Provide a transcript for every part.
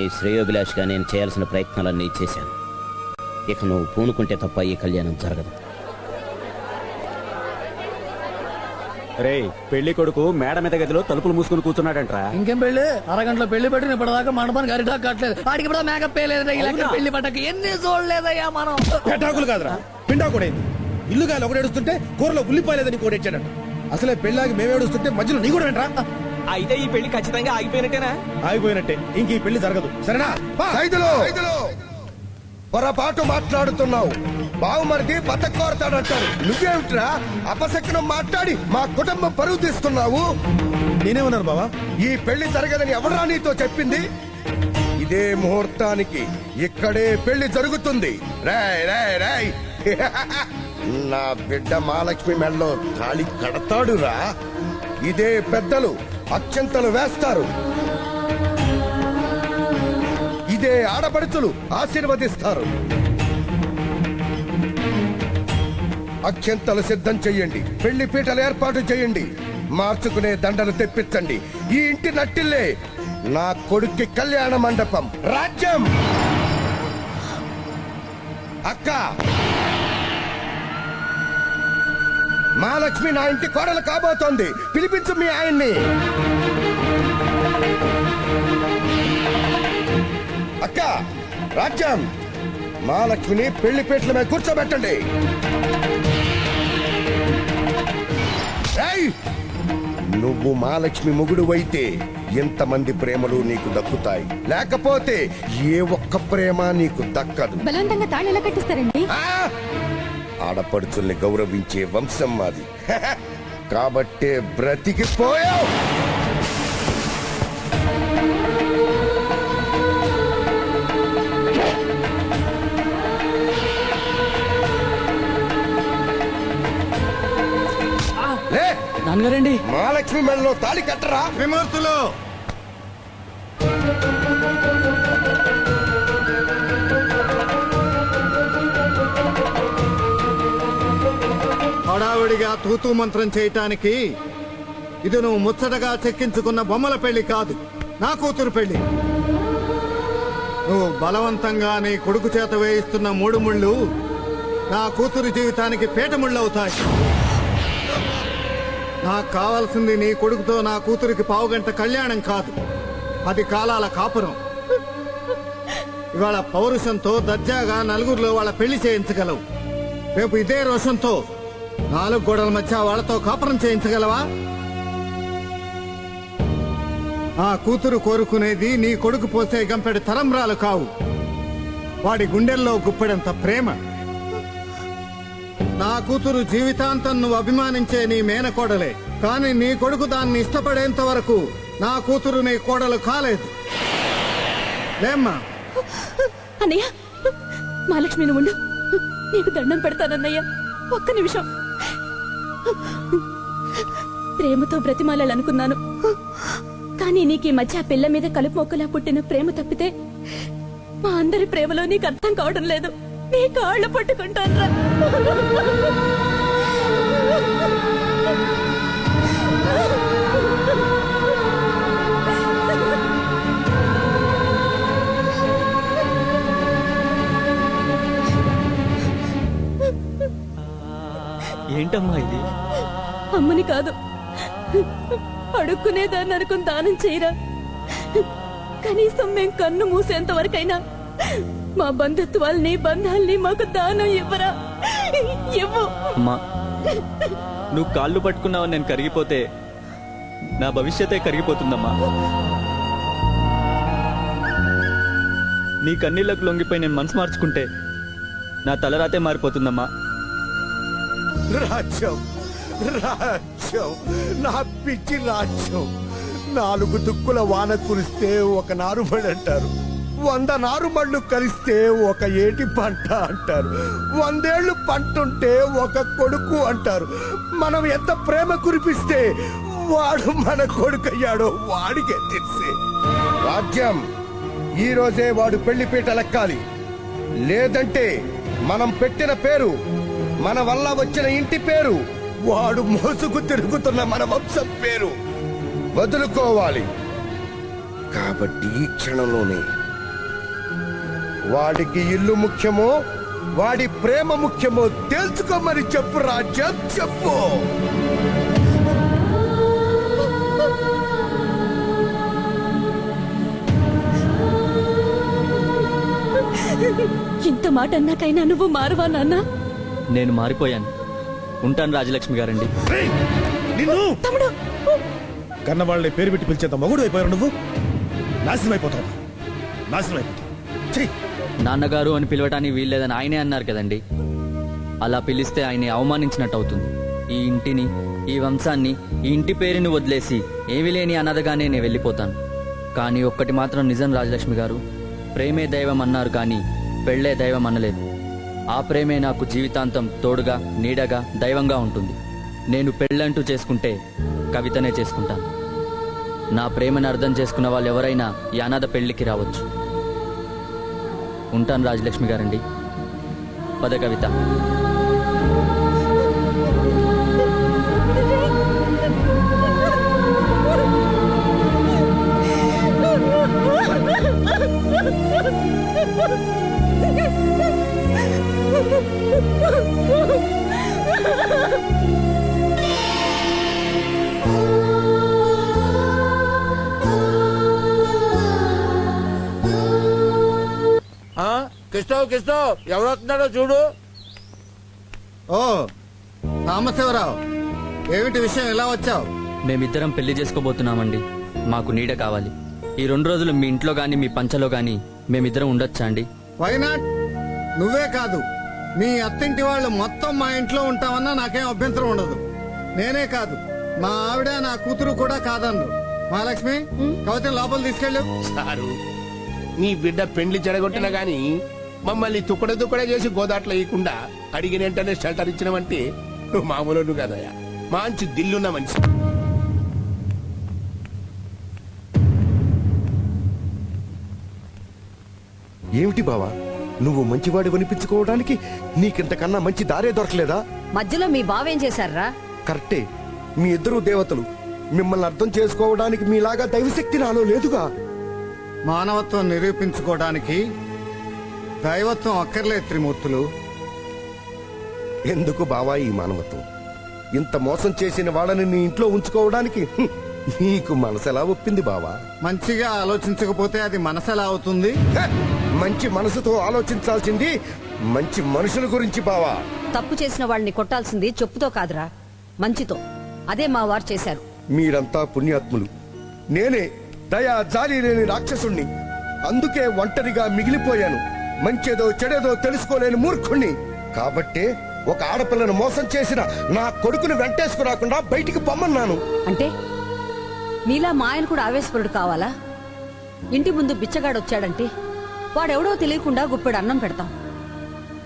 ఈ శ్రేయోభిలాష్గా నేను చేయాల్సిన ప్రయత్నాలన్నీ చేశాను. ఇక నువ్వు పూనుకుంటే తప్ప ఈ కళ్యాణం జరగదు. రే, పెళ్లి కొడుకు మేడ మీద గదిలో తలుపులు మూసుకుని కూర్చున్నాడంట్రా. ఇంకేం పెళ్లి? అరగంటలో పెళ్లి పెట్టిన ఇప్పటిదాకా మండపానికి అరిటాకు కట్టలేదు. ఆడికి ఇప్పుడు మేకప్ వేయలేదు. పెళ్లి పట్టక ఎన్ని చూడలేదయ్యా మనం. పెటాకులు కాదురా, పిండా కూడా ఇల్లు గాలి ఒకటి ఏడుస్తుంటే కూరలో ఉల్లిపోయలేదని కోడెచ్చాడట. అసలే పెళ్ళాకి మేము ఏడుస్తుంటే మధ్యలో నీ కూడా వెంట్రా. అయితే ఈ పెళ్లి ఖచ్చితంగా ఆగిపోయినట్టేనా? ఆగిపోయినట్టే. ఇంక ఈ పెళ్లి జరగదు. సరేనా? పొరపాటు మాట్లాడుతున్నావు. బావుమరిది బతకోరతాడంటారు. నువ్వేమిట్రా అపశకునం మాట్లాడి మా కుటుంబం పరువు తీస్తున్నావు? నేనేమన్నాను బావా? ఈ పెళ్లి జరగదని ఎవరా నీతో చెప్పింది? ఇదే ముహూర్తానికి ఇక్కడే పెళ్లి జరుగుతుంది. రాయ్ రాయ్ రాయ్. నా బిడ్డ మహాలక్ష్మి మెడలో తాళి కడతాడురా. ఇదే పెద్దలు అక్షంతలు వేస్తారు. ఇదే ఆడపడుచులు ఆశీర్వదిస్తారు. అక్షంతలు సిద్ధం చెయ్యండి. పెళ్లి పీటలు ఏర్పాటు చేయండి. మార్చుకునే దండలు తెప్పించండి. ఈ ఇంటి నట్టిల్లే నా కొడుక్కి కళ్యాణ మండపం రాజ్యం. అక్క, మహాలక్ష్మి నా ఇంటి కోడలు కాబోతోంది. పిలిపించు మీ ఆయన్ని. అక్క, రాజ్యం, మహాలక్ష్మిని పెళ్లి పీటల మీద కూర్చోబెట్టండి. నువ్వు మహాలక్ష్మి మొగుడు అయితే ఎంతమంది ప్రేమలు నీకు దక్కుతాయి. లేకపోతే ఏ ఒక్క ప్రేమ నీకు దక్కదు. బలవంతంగా తాళి ఎలా కట్టిస్తారండి? ఆడపడుచుల్ని గౌరవించే వంశం మాది. కాబట్టే బ్రతికిపోయావు. నాన్నగారండి, మహాలక్ష్మి మెడలో తాళి కట్టరా. విమూర్తులు హడావుడిగా తూతూ మంత్రం చేయటానికి ఇది నువ్వు ముచ్చటగా చెక్కించుకున్న బొమ్మల పెళ్లి కాదు, నా కూతురు పెళ్లి. నువ్వు బలవంతంగా నీ కొడుకు చేత వేయిస్తున్న 3 ముళ్ళు నా కూతురు జీవితానికి పీట ముళ్ళు అవుతాయి. నాకు కావాల్సింది నీ కొడుకుతో నా కూతురికి పావుగంట కళ్యాణం కాదు, 10 కాలాల కాపురం. ఇవాళ పౌరుషంతో దర్జాగా నలుగురిలో వాళ్ళ పెళ్లి చేయించగలవు. రేపు ఇదే రోషంతో 4 గోడల మధ్య వాళ్ళతో కాపురం చేయించగలవా? ఆ కూతురు కోరుకునేది నీ కొడుకు పోసే గంపెడు తరంబ్రాలు కావు, వాడి గుండెల్లో గుప్పెడంత ప్రేమ. నా కూతురు జీవితాంతం నువ్వు అభిమానించే నీ మేనకోడలే. కానీ నీ కొడుకు దాన్ని ఇష్టపడేంత వరకు నా కూతురు నీ కోడలు కాలేదు. లేమ్మా. అన్నయ్య, మహాలక్ష్మిని ఉండు, నీకు దండం పెడతానన్నయ్య. ఒక్క నిమిషం. ప్రేమతో బ్రతిమాలాలనుకున్నాను, కానీ నీకు ఈ మధ్య ఆ పిల్ల మీద కలుపు మొక్కలా పుట్టిన ప్రేమ తప్పితే మా అందరి ప్రేమలో నీకు అర్థం కావడం లేదు. నీ కాళ్ళు పట్టుకుంటాను. ఏంటమ్మా ఇది? అమ్మని కాదు, అడుక్కునేదాన్ని అనుకుని దానం చేయరా. కనీసం మేం కన్ను మూసేంత వరకైనా మా బంధుత్వాల్ని బంధాల్ని మాకు దానం ఇవ్వరా. ఇవ్వు. అమ్మా, నువ్వు కాళ్ళు పట్టుకున్నావు నేను కరిగిపోతే నా భవిష్యతే కరిగిపోతుందమ్మా. నీ కన్నీళ్లకు లొంగిపోయి నేను మనసు మార్చుకుంటే నా తలరాతే మారిపోతుందమ్మా. రాజ్యం, రాజ్యం, నా పిచ్చి రాజ్యం. 4 దుక్కుల వాన కురిస్తే ఒక నారుమడి అంటారు, 100 నారుమళ్ళు కలిస్తే ఒక ఏటి పంట అంటారు, 100 ఏళ్లు పంటుంటే ఒక కొడుకు అంటారు. మనం ఎంత ప్రేమ కురిపిస్తే వాడు మన కొడుకయ్యాడో వాడికే తెలిసే. రాజ్యం, ఈ రోజే వాడు పెళ్లి పీట లెక్కాలి. లేదంటే మనం పెట్టిన పేరు, మన వల్ల వచ్చిన ఇంటి పేరు, వాడు మోసుకు తిరుగుతున్న మన వంశం పేరు వదులుకోవాలి. కాబట్టి ఈ క్షణంలోనే వాడికి ఇల్లు ముఖ్యమో వాడి ప్రేమ ముఖ్యమో తెలుసుకోమని చెప్పు రాజ్యం చెప్పు. ఇంత మాట అన్నాకైనా నువ్వు మారవా నాన్నా? నేను మారిపోయాను. ఉంటాను రాజలక్ష్మి గారండి. నిన్ను తమ్ముడు, కన్నవాళ్ళని పేరు పెట్టి పిలిచేంత మగుడు అయిపోయారు నువ్వు. నాశనం అయిపోతావు, నాశనం అయిపోతావు. చెయ్యి. నాన్నగారు అని పిలవటానికి వీల్లేదని ఆయనే అన్నారు కదండి. అలా పిలిస్తే ఆయన్ని అవమానించినట్టు అవుతుంది. ఈ ఇంటిని, ఈ వంశాన్ని, ఈ ఇంటి పేరుని వదిలేసి ఏమీ లేని అనాథగానే నేను వెళ్ళిపోతాను. కానీ ఒక్కటి మాత్రం నిజం రాజలక్ష్మి గారు, ప్రేమే దైవం అన్నారు కానీ పెళ్ళే దైవం అనలేదు. ఆ ప్రేమే నాకు జీవితాంతం తోడుగా, నీడగా, దైవంగా ఉంటుంది. నేను పెళ్ళంటూ చేసుకుంటే కవితనే చేసుకుంటాను. నా ప్రేమను అర్థం చేసుకున్న వాళ్ళు ఎవరైనా ఈ అనాథ పెళ్లికి రావచ్చు. ఉంటాను రాజలక్ష్మి గారండి. పద కవిత. కిష్టో ఎవరు వస్తున్నాడో చూడు. ఓ రామశివరావు, ఏమిటి విషయం ఇలా వచ్చావు? మేమిద్దరం పెళ్లి చేసుకోబోతున్నామండి. మాకు నీడ కావాలి. ఈ 2 రోజులు మీ ఇంట్లో గాని మీ పంచలో గాని మేమిద్దరం ఉండొచ్చా అండి? వైనాట్? నువ్వే కాదు, మీ అత్తింటి వాళ్ళు మొత్తం మా ఇంట్లో ఉంటామన్నా నాకేం అభ్యంతరం ఉండదు. నేనే కాదు, మా ఆవిడ నా కూతురు కూడా కాదన్ను. మహాలక్ష్మి, కవితని లోపల తీసుకెళ్ళు. సారు, నీ బిడ్డ పెండ్లి చెడగొట్టినా గాని మమ్మల్ని తుక్కడే చేసి గోదాట్లో వేయకుండా అడిగిన వెంటనే షెల్టర్ ఇచ్చినవంటే నువ్వు మామూలు కదయ్యా. మంచి దిల్లున్న మనిషి. ఏమిటి బావా, నువ్వు మంచివాడి అనిపించుకోవడానికి నీకింతకన్నా మంచి దారే దొరకలేదా? మధ్యలో మీ బావేం చేశారా? కరెక్టే, మీ ఇద్దరు దేవతలు. మిమ్మల్ని అర్థం చేసుకోవడానికి మీలాగా దైవశక్తి నాలో లేదుగా. మానవత్వం నిరూపించుకోవడానికి దైవత్వం అక్కర్లేదు త్రిమూర్తులు. ఎందుకు బావా ఈ మానవత్వం? ఇంత మోసం చేసిన వాళ్ళని నీ ఇంట్లో ఉంచుకోవడానికి నీకు మనసెలా ఒప్పింది బావా? మంచిగా ఆలోచించకపోతే అది మనసెలా అవుతుంది? హ! మంచి మనసుతో ఆలోచించాల్సింది మంచి మనుషుల గురించి బావా. తప్పు చేసిన వాళ్ళని కొట్టాల్సింది చెప్పుతో కాదురా, మంచితో. అదే మా వారు చేశారు. మీరంతా పుణ్యాత్ములు. నేనే దయా జాలి లేని రాక్షసుణ్ణి. అందుకే ఒంటరిగా మిగిలిపోయాను. మంచేదో చెడేదో తెలుసుకోలేని మూర్ఖుణ్ణి. కాబట్టే ఒక ఆడపిల్లను మోసం చేసిన నా కొడుకుని వెంటేసుకురాకుండా బయటికి పొమ్మన్నాను. అంటే నీలా మా ఆయన కూడా ఆవేశపరుడు కావాలా? ఇంటి ముందు బిచ్చగాడొచ్చాడంటే వాడెవడో తెలియకుండా గుప్పెడు అన్నం పెడతాం.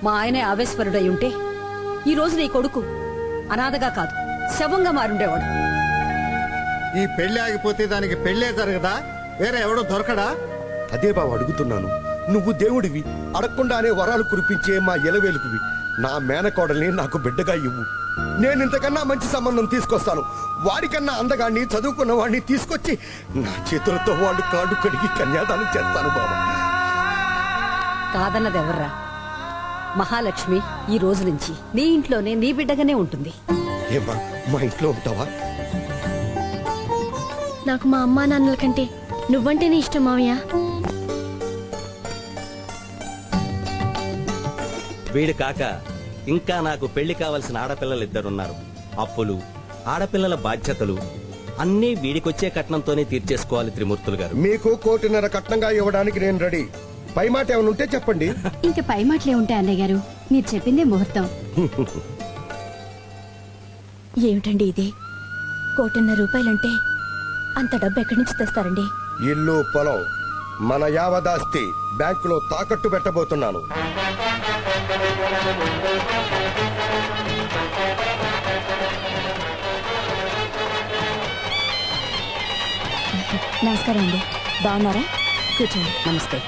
మా ఆయనే ఆవేశపరుడై ఉంటే ఈ రోజు నీ కొడుకు అనాథగా కాదు, శవంగా మారుండేవాడు. ఈ పెళ్లి ఆగిపోతే దానికి పెళ్లే జరగదా? వేరే ఎవడో దొరకడా? అదే బావ అడుగుతున్నాను. నువ్వు దేవుడివి, అడగకుండానే వరాలు కురిపించే మా ఎలవేలుకువి. నా మేనకోడల్ని నాకు బిడ్డగా ఇవ్వు. నేనింతకన్నా మంచి సంబంధం తీసుకొస్తాను. వాడికన్నా అందగాన్ని, చదువుకున్న వాడిని తీసుకొచ్చి నా చేతులతో వాళ్ళు కాడు కడిగి కన్యాదానం చేస్తాను బాబా. కాదన్నదెవర్రా? మహాలక్ష్మి ఈ రోజు నుంచి నీ ఇంట్లోనే నీ బిడ్డగానే ఉంటుంది. ఏమ్మా, మా ఇంట్లో ఉంటావా? నాకు మా అమ్మా నాన్నల కంటే నువ్వంటేనే ఇష్టం మావయ్య. వీడు కాక ఇంకా నాకు పెళ్లి కావలసిన ఆడపిల్లలు 2 ఉన్నారు. అప్పులు, ఆడపిల్లల బాధ్యతలు అన్నీ వీడికొచ్చే కట్నంతోనే తీర్చేసుకోవాలి త్రిమూర్తులు గారు. మీకు 1.5 కోటి కట్నంగా ఇవ్వడానికి నేను రెడీ. పై మాట ఏమైనా ఉంటే చెప్పండి. ఇంక పై మాటలే ఉంటాయి అన్నయ్య గారు, మీరు చెప్పిందే ముహూర్తం. ఏమిటండి ఇది? 1.5 కోటి అంత డబ్బు ఎక్కడి నుంచి తెస్తారండి? ఇల్లు, పొలం, మన యావదాస్తి బ్యాంకులో తాకట్టు పెట్టబోతున్నాను. నమస్కారం అండి, బాగున్నారా? కూర్చోండి. నమస్తే.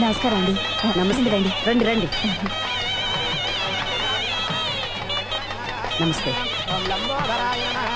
నమస్కారం అండి. నమస్తే. రండి. రండి రండి. నమస్తే